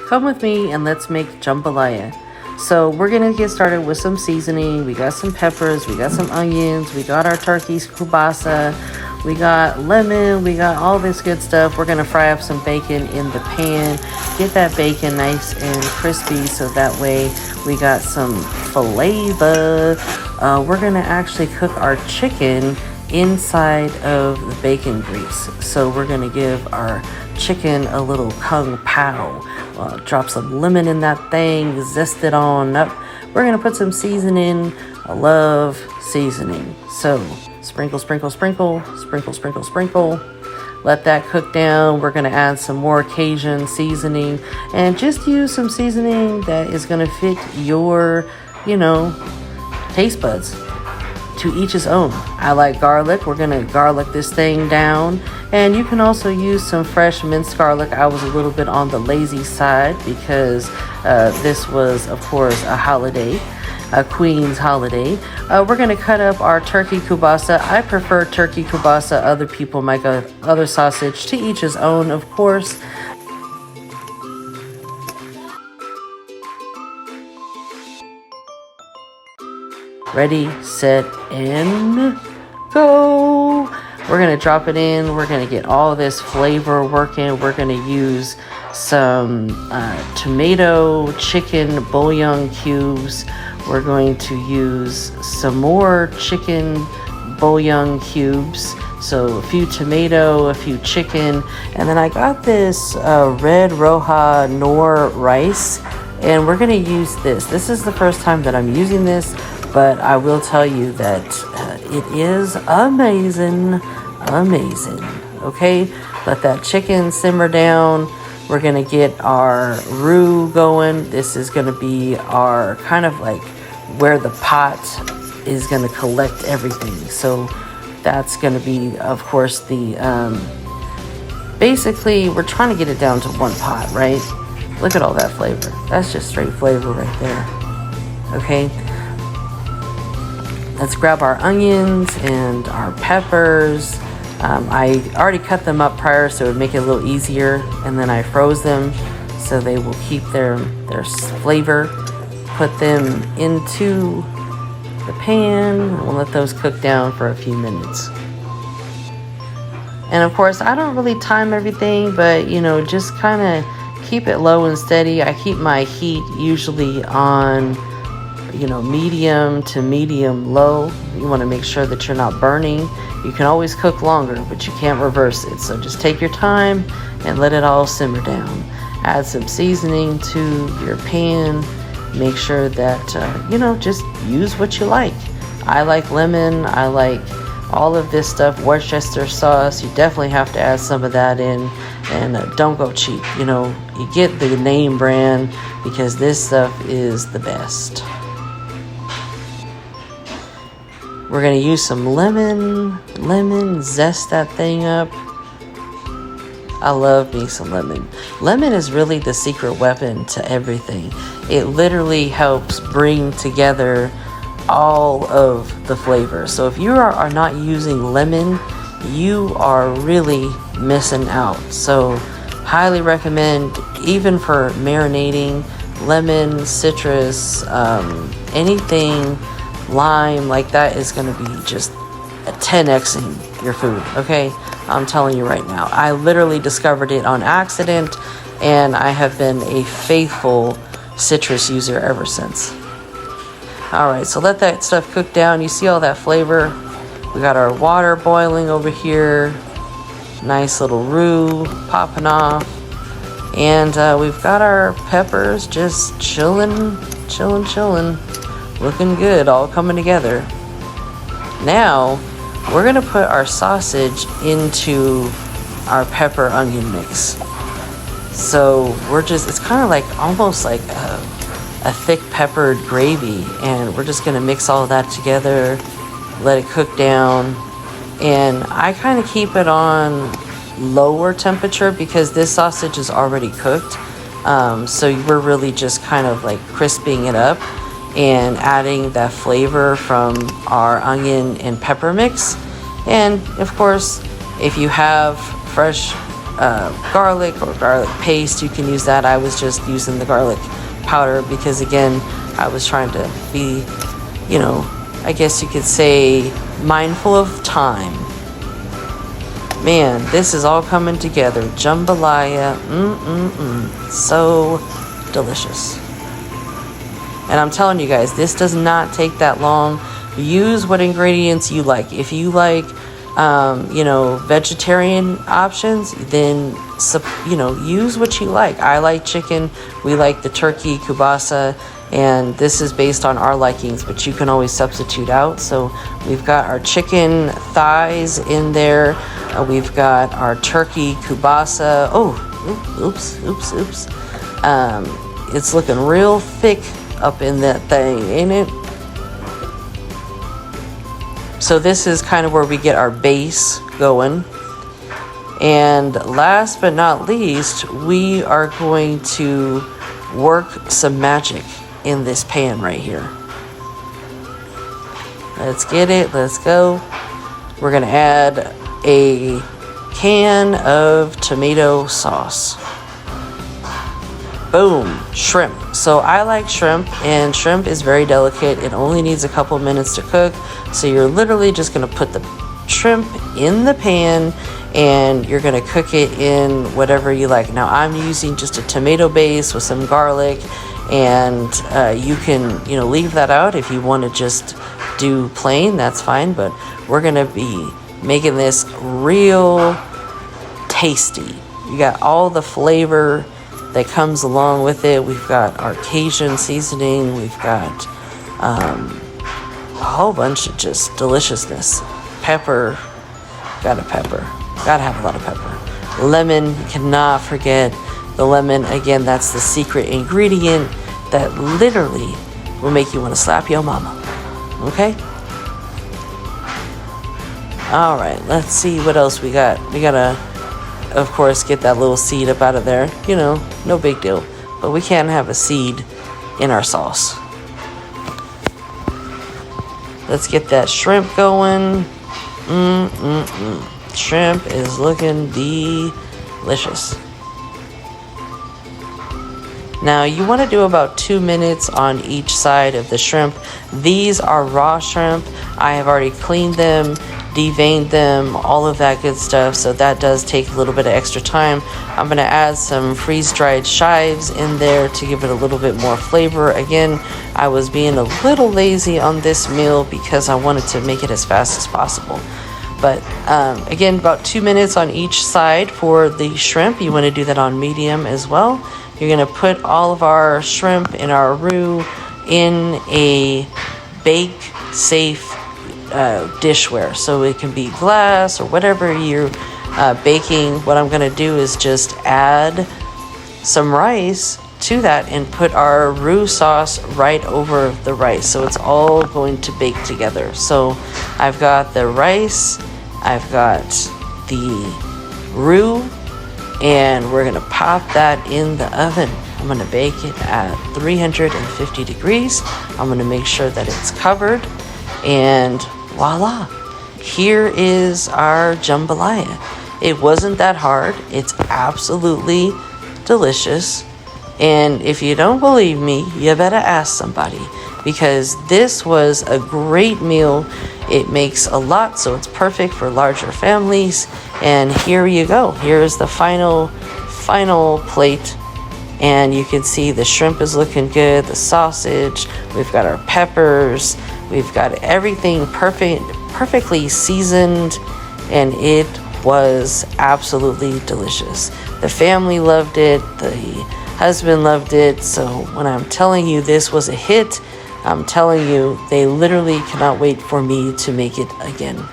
Come with me and let's make jambalaya. So we're gonna get started with some seasoning. We got some peppers, we got some onions, we got our turkey's kielbasa, we got lemon, we got all this good stuff. We're gonna fry up some bacon in the pan, get that bacon nice and crispy so that way we got some flavor. We're gonna actually cook our chicken inside of the bacon grease. So we're gonna give our chicken a little kung pao. Drop some lemon in that thing, zest it on up. We're gonna put some seasoning. I love seasoning. So sprinkle, sprinkle, sprinkle, sprinkle, sprinkle, sprinkle. Let that cook down. We're gonna add some more Cajun seasoning and just use some seasoning that is gonna fit your, taste buds. To each his own. I like garlic. We're gonna garlic this thing down. And you can also use some fresh minced garlic. I was a little bit on the lazy side because this was, of course, a holiday, a Queen's holiday. We're gonna cut up our turkey kielbasa. I prefer turkey kielbasa. Other people might go other sausage. To each his own, of course. Ready, set, and go. We're gonna drop it in. We're gonna get all this flavor working. We're gonna use some tomato chicken bouillon cubes. We're going to use some more chicken bouillon cubes. So a few tomato, a few chicken, and then I got this red roja nor rice, and we're gonna use this. This is the first time that I'm using this, but I will tell you that it is amazing. Okay, let that chicken simmer down. We're gonna get our roux going. This is gonna be our kind of like where the pot is gonna collect everything. So that's gonna be, of course, the basically we're trying to get it down to one pot, right? Look at all that flavor. That's just straight flavor right there. Okay. Let's grab our onions and our peppers. I already cut them up prior so it would make it a little easier, and then I froze them so they will keep their flavor. Put them into the pan. We'll let those cook down for a few minutes. And of course, I don't really time everything, but just kind of keep it low and steady. I keep my heat usually on medium to medium low. You want to make sure that you're not burning. You can always cook longer, but you can't reverse it. So just take your time and let it all simmer down. Add some seasoning to your pan. Make sure that, just use what you like. I like lemon. I like all of this stuff. Worcestershire sauce. You definitely have to add some of that in. And don't go cheap. You get the name brand because this stuff is the best. We're going to use some lemon, zest that thing up. I love me some lemon. Lemon is really the secret weapon to everything. It literally helps bring together all of the flavors. So if you are not using lemon, you are really missing out. So highly recommend, even for marinating, lemon, citrus, anything lime like that is going to be just a 10xing your food. Okay, I'm telling you right now, I literally discovered it on accident and I have been a faithful citrus user ever since. All right, so let that stuff cook down. You see all that flavor. We got our water boiling over here, nice little roux popping off, and we've got our peppers just chilling, looking good, all coming together. Now we're gonna put our sausage into our pepper onion mix. So it's kind of like almost like a thick peppered gravy, and we're just gonna mix all of that together, let it cook down. And I kind of keep it on lower temperature because this sausage is already cooked. So we're really just kind of like crisping it up and adding that flavor from our onion and pepper mix. And of course, if you have fresh garlic or garlic paste, you can use that. I was just using the garlic powder because, again, I was trying to be, you know, I guess you could say mindful of time. Man, this is all coming together. Jambalaya, so delicious. And I'm telling you guys, this does not take that long. Use what ingredients you like. If you like, you know, vegetarian options, then, you know, use what you like. I like chicken. We like the turkey kielbasa, and this is based on our likings, but you can always substitute out. So we've got our chicken thighs in there. We've got our turkey kielbasa. Oh, oops. It's looking real thick up in that thing, ain't it? So this is kind of where we get our base going. And last but not least, we are going to work some magic in this pan right here. Let's get it. Let's go. We're going to add a can of tomato sauce. Boom, shrimp. So I like shrimp, and shrimp is very delicate. It only needs a couple minutes to cook. So you're literally just going to put the shrimp in the pan, and you're going to cook it in whatever you like. Now I'm using just a tomato base with some garlic, and you can, you know, leave that out if you want to just do plain. That's fine, but we're going to be making this real tasty. You got all the flavor that comes along with it. We've got our Cajun seasoning. We've got a whole bunch of just deliciousness. Pepper. Got a pepper. Gotta have a lot of pepper. Lemon. Cannot forget the lemon. Again, that's the secret ingredient that literally will make you want to slap your mama. Okay? All right. Let's see what else we got. We gotta, of course, get that little seed up out of there. You know, no big deal. But we can't have a seed in our sauce. Let's get that shrimp going. Shrimp is looking delicious. Now, you want to do about 2 minutes on each side of the shrimp. These are raw shrimp. I have already cleaned them, deveined them, all of that good stuff, so that does take a little bit of extra time. I'm going to add some freeze-dried chives in there to give it a little bit more flavor. Again, I was being a little lazy on this meal because I wanted to make it as fast as possible. But again, about 2 minutes on each side for the shrimp. You want to do that on medium as well. You're going to put all of our shrimp and our roux in a bake-safe dishware. So it can be glass or whatever you're baking. What I'm going to do is just add some rice to that and put our roux sauce right over the rice. So it's all going to bake together. So I've got the rice, I've got the roux, and we're gonna pop that in the oven. I'm gonna bake it at 350 degrees. I'm gonna make sure that it's covered, and voila, here is our jambalaya. It wasn't that hard. It's absolutely delicious. And if you don't believe me, you better ask somebody, because this was a great meal. It makes a lot, so it's perfect for larger families. And here you go. Here's the final plate. And you can see the shrimp is looking good, the sausage, we've got our peppers, we've got everything perfectly seasoned, and it was absolutely delicious. The family loved it, the husband loved it. So when I'm telling you this was a hit, I'm telling you they literally cannot wait for me to make it again.